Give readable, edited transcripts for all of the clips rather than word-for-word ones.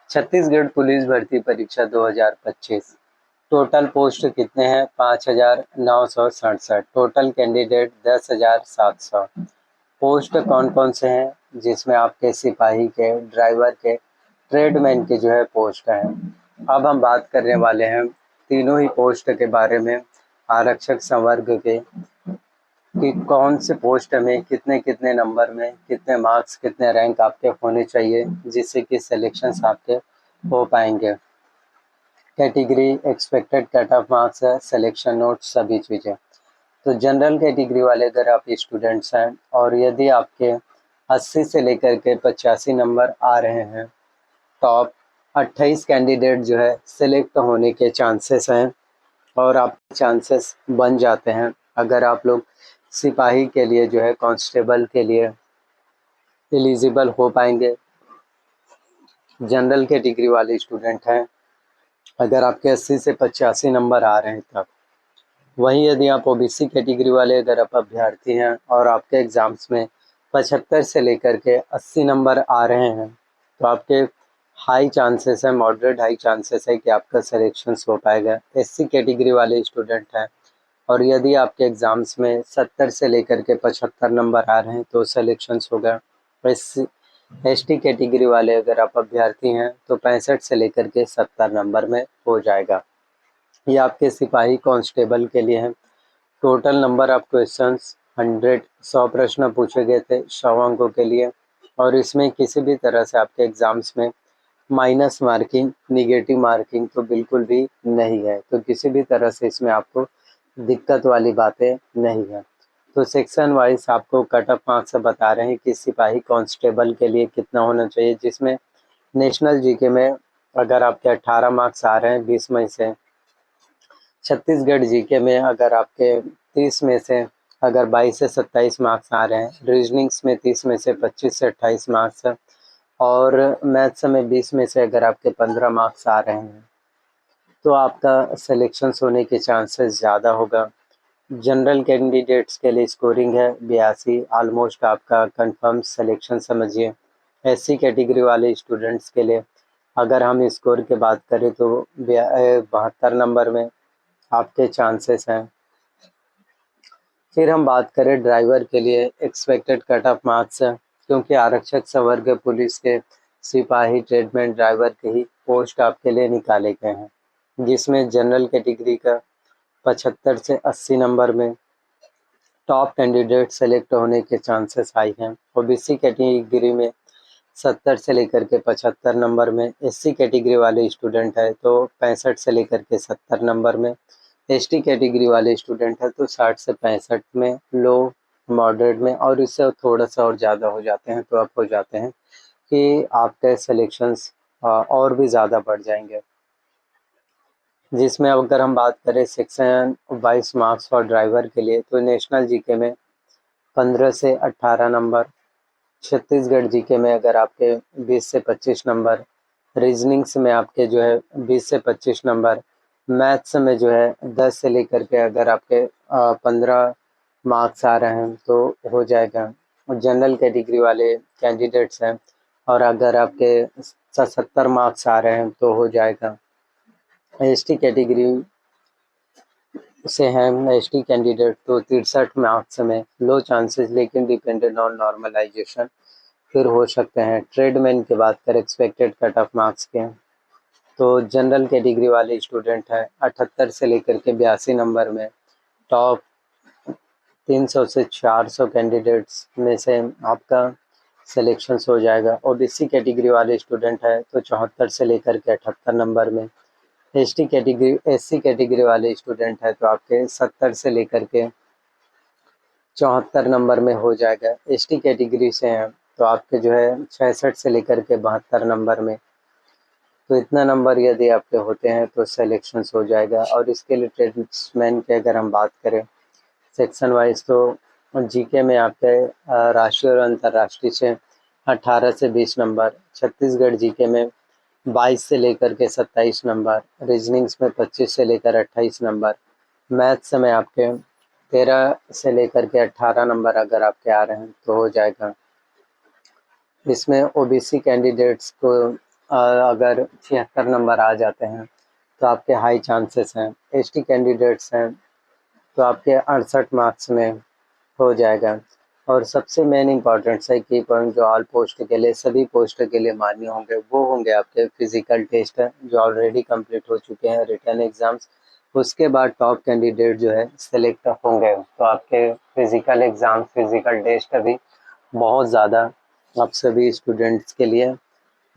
Chhattisgarh police भर्ती परीक्षा 2025। Total post कितने हैं? 5,967। Total candidate 10,700। पोस्ट कौन कौन से हैं? जिसमें आपके सिपाही के, ड्राइवर के, ट्रेडमैन के जो है पोस्ट हैं। अब हम बात करने वाले हैं तीनों ही पोस्ट के बारे में, आरक्षक संवर्ग के, कि कौन से पोस्ट में कितने कितने नंबर में, कितने मार्क्स, कितने रैंक आपके होने चाहिए जिससे कि सिलेक्शंस आपके हो पाएंगे। Category, expected cut off marks है, सिलेक्शन नोट, सभी चीज़ें। तो जनरल कैटेगरी वाले अगर आप स्टूडेंट्स हैं और यदि आपके 80 से लेकर के 85 नंबर आ रहे हैं, टॉप 28 कैंडिडेट जो है सिलेक्ट होने के चांसेस हैं और आपके चांसेस बन जाते हैं अगर आप लोग सिपाही के लिए जो है, कांस्टेबल के लिए एलिजिबल हो पाएंगे। जनरल कैटेगरी वाले स्टूडेंट हैं अगर आपके 80 से 85 नंबर आ रहे हैं तब। वहीं यदि आप ओबीसी कैटेगरी वाले अगर आप अभ्यर्थी हैं और आपके एग्ज़ाम्स में 75 से लेकर के 80 नंबर आ रहे हैं तो आपके हाई चांसेस है, मॉडरेट हाई चांसेस है कि आपका सिलेक्शंस हो पाएगा। एससी कैटेगरी वाले स्टूडेंट हैं और यदि आपके एग्ज़ाम्स में 70 से लेकर के 75 नंबर आ रहे हैं तो सिलेक्शंस होगा। एसटी कैटेगरी वाले अगर आप अभ्यर्थी हैं तो 65 से लेकर के 70 नंबर में हो जाएगा। ये आपके सिपाही कांस्टेबल के लिए है। टोटल नंबर ऑफ क्वेश्चंस 100 प्रश्न पूछे गए थे 100 अंकों के लिए और इसमें किसी भी तरह से आपके एग्ज़ाम्स में माइनस मार्किंग, निगेटिव मार्किंग तो बिल्कुल भी नहीं है। तो किसी भी तरह से इसमें आपको दिक्कत वाली बातें नहीं है। तो सेक्शन वाइज आपको कट ऑफ मार्क्स बता रहे हैं कि सिपाही कांस्टेबल के लिए कितना होना चाहिए, जिसमें नेशनल जीके में अगर आपके 18 मार्क्स आ रहे हैं 20 में से, छत्तीसगढ़ जीके में अगर आपके 30 में से अगर 22 से 27 मार्क्स आ रहे हैं, रीजनिंग्स में 30 में से 25 से 28 मार्क्स है और मैथ्स में 20 में से अगर आपके 15 मार्क्स आ रहे हैं तो आपका सिलेक्शन होने के चांसेस ज़्यादा होगा। जनरल कैंडिडेट्स के लिए स्कोरिंग है 82, ऑलमोस्ट आपका कंफर्म सिलेक्शन समझिए। एससी कैटेगरी वाले स्टूडेंट्स के लिए अगर हम स्कोर की बात करें तो 72 नंबर में आपके चांसेस हैं। फिर हम बात करें ड्राइवर के लिए एक्सपेक्टेड कट ऑफ मार्क्स है, क्योंकि आरक्षक संवर्ग पुलिस के, सिपाही, ट्रेडमैन, ड्राइवर के ही पोस्ट आपके लिए निकाले गए हैं, जिसमें जनरल कैटेगरी का 75 से 80 नंबर में टॉप कैंडिडेट सेलेक्ट होने के चांसेस हाई हैं। ओबीसी कैटेगरी में 70 से लेकर के 75 नंबर में, एससी कैटेगरी वाले स्टूडेंट है तो 65 से लेकर के 70 नंबर में, एसटी कैटेगरी वाले स्टूडेंट है तो 60 से 65 में, लो, मॉडरेट में और इससे थोड़ा सा और ज़्यादा हो जाते हैं तो आप हो जाते हैं कि आपके सिलेक्शंस और भी ज़्यादा बढ़ जाएंगे। जिसमें अगर हम बात करें सेक्शन 22 मार्क्स फॉर ड्राइवर के लिए तो नेशनल जीके में 15 से 18 नंबर, छत्तीसगढ़ जीके में अगर आपके 20 से 25 नंबर, रीजनिंग्स में आपके जो है 20 से 25 नंबर, मैथ्स में जो है 10 से लेकर के अगर आपके 15 मार्क्स आ रहे हैं तो हो जाएगा। जनरल कैटेगरी वाले कैंडिडेट्स हैं और अगर आपके 70 मार्क्स आ रहे हैं तो हो जाएगा। एसटी कैटेगरी से हैं एसटी कैंडिडेट तो 63 मार्क्स में, लो चांसेस लेकिन डिपेंडेंट ऑन नॉर्मलाइजेशन फिर हो सकते हैं। ट्रेडमैन की बात करें एक्सपेक्टेड कट ऑफ मार्क्स के, तो जनरल कैटेगरी वाले स्टूडेंट हैं 78 से लेकर के 82 नंबर में, टॉप 300 से 400 कैंडिडेट्स में से आपका सिलेक्शंस हो जाएगा। ओबीसी कैटेगरी वाले स्टूडेंट है तो 74 से लेकर के 78 नंबर में, एससी कैटेगरी वाले स्टूडेंट है तो आपके 70 से लेकर के 74 नंबर में हो जाएगा। एसटी कैटेगरी से हैं तो आपके जो है 66 से लेकर के 72 नंबर में, तो इतना नंबर यदि आपके होते हैं तो सिलेक्शंस हो जाएगा। और इसके लिए ट्रेड्समैन की अगर हम बात करें सेक्शन वाइज तो जीके में आपके राष्ट्रीय और अंतर्राष्ट्रीय से 18 से 20 नंबर, छत्तीसगढ़ जीके में 22 से लेकर के 27 नंबर, रीजनिंग्स में 25 से लेकर 28 नंबर, मैथ्स में आपके 13 से लेकर के 18 नंबर अगर आपके आ रहे हैं तो हो जाएगा। इसमें ओबीसी कैंडिडेट्स को अगर 76 नंबर आ जाते हैं तो आपके हाई चांसेस हैं। एसटी कैंडिडेट्स हैं तो आपके 68 मार्क्स में हो जाएगा। और सबसे मेन इम्पॉर्टेंट है की पॉइंट जो ऑल पोस्ट के लिए, सभी पोस्ट के लिए मान्य होंगे, वो होंगे आपके फिजिकल टेस्ट जो ऑलरेडी कंप्लीट हो चुके हैं, रिटन एग्जाम्स। उसके बाद टॉप कैंडिडेट जो है सिलेक्ट होंगे, तो आपके फिजिकल एग्जाम, फिजिकल टेस्ट अभी बहुत ज़्यादा आप सभी स्टूडेंट्स के लिए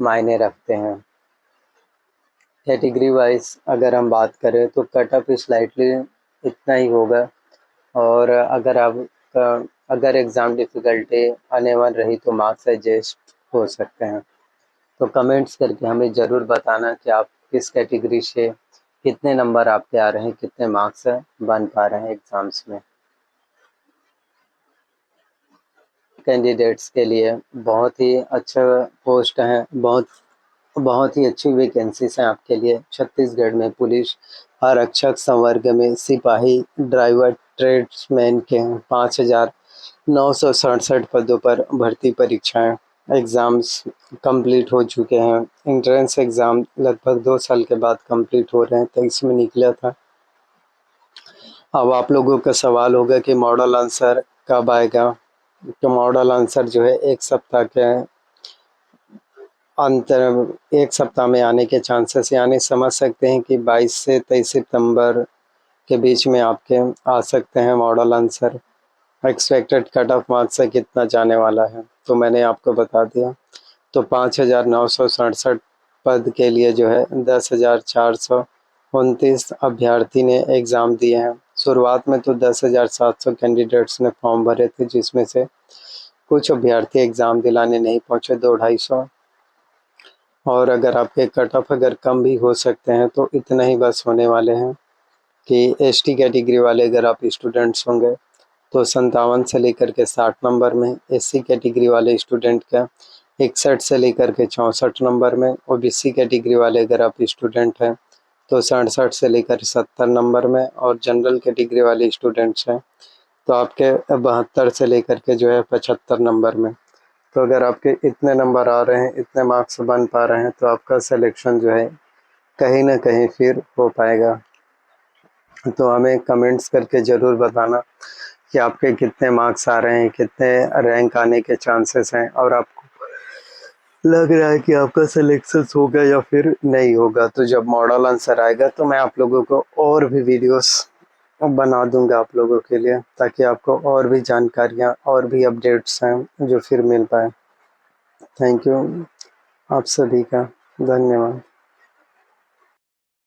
मायने रखते हैं। कैटेगरी वाइज अगर हम बात करें तो कट ऑफ स्लाइटली इतना ही होगा। और अगर एग्ज़ाम डिफ़िकल्टी अनइवन रही तो मार्क्स एडजस्ट हो सकते हैं। तो कमेंट्स करके हमें ज़रूर बताना कि आप किस कैटेगरी से कितने नंबर आपके आ रहे हैं, कितने मार्क्स बन पा रहे हैं एग्ज़ाम्स में। कैंडिडेट्स के लिए बहुत ही अच्छा पोस्ट है, बहुत ही अच्छी वैकेंसीज हैं आपके लिए। छत्तीसगढ़ में पुलिस आरक्षक संवर्ग में सिपाही, ड्राइवर, ट्रेड्समैन के 5,967 पदों पर भर्ती परीक्षाएं, एग्ज़ाम्स कंप्लीट हो चुके हैं। एंट्रेंस एग्ज़ाम लगभग 2 साल के बाद कंप्लीट हो रहे हैं, 23 में निकला था। अब आप लोगों का सवाल होगा कि मॉडल आंसर कब आएगा। तो मॉडल आंसर जो है 1 सप्ताह के अंतर 1 सप्ताह में आने के चांसेस, यानी समझ सकते हैं कि 22 से 23 सितंबर के बीच में आपके आ सकते हैं model answer. Expected cut off marks से कितना जाने वाला है तो मैंने आपको बता दिया। तो 5,967 पद के लिए जो है 10,429 अभ्यर्थी ने एग्ज़ाम दिए हैं। शुरुआत में तो 10,700 कैंडिडेट्स ने फॉर्म भरे थे, जिसमें से कुछ अभ्यर्थी एग्ज़ाम दिलाने नहीं पहुँचे, 200-250। और अगर आपके कट ऑफ अगर कम भी हो सकते हैं तो इतना ही बस होने वाले हैं कि एसटी कैटेगरी वाले अगर आप स्टूडेंट्स होंगे तो 57 से लेकर के 60 नंबर में, एससी कैटेगरी वाले स्टूडेंट का 61 से लेकर के 64 नंबर में, ओबीसी कैटेगरी वाले अगर आप स्टूडेंट हैं तो 67 से लेकर 70 नंबर में, और जनरल कैटेगरी वाले स्टूडेंट्स हैं तो आपके 72 से लेकर के जो है 75 नंबर में। तो अगर आपके इतने नंबर आ रहे हैं, इतने मार्क्स बन पा रहे हैं तो आपका सिलेक्शन जो है कहीं ना कहीं फिर हो पाएगा। तो हमें कमेंट्स करके ज़रूर बताना कि आपके कितने मार्क्स आ रहे हैं, कितने रैंक आने के चांसेस हैं, और आपको लग रहा है कि आपका सिलेक्शन होगा या फिर नहीं होगा। तो जब मॉडल आंसर आएगा तो मैं आप लोगों को और भी वीडियोस बना दूंगा आप लोगों के लिए, ताकि आपको और भी जानकारियाँ और भी अपडेट्स हैं जो फिर मिल पाए। थैंक यू आप सभी का, धन्यवाद।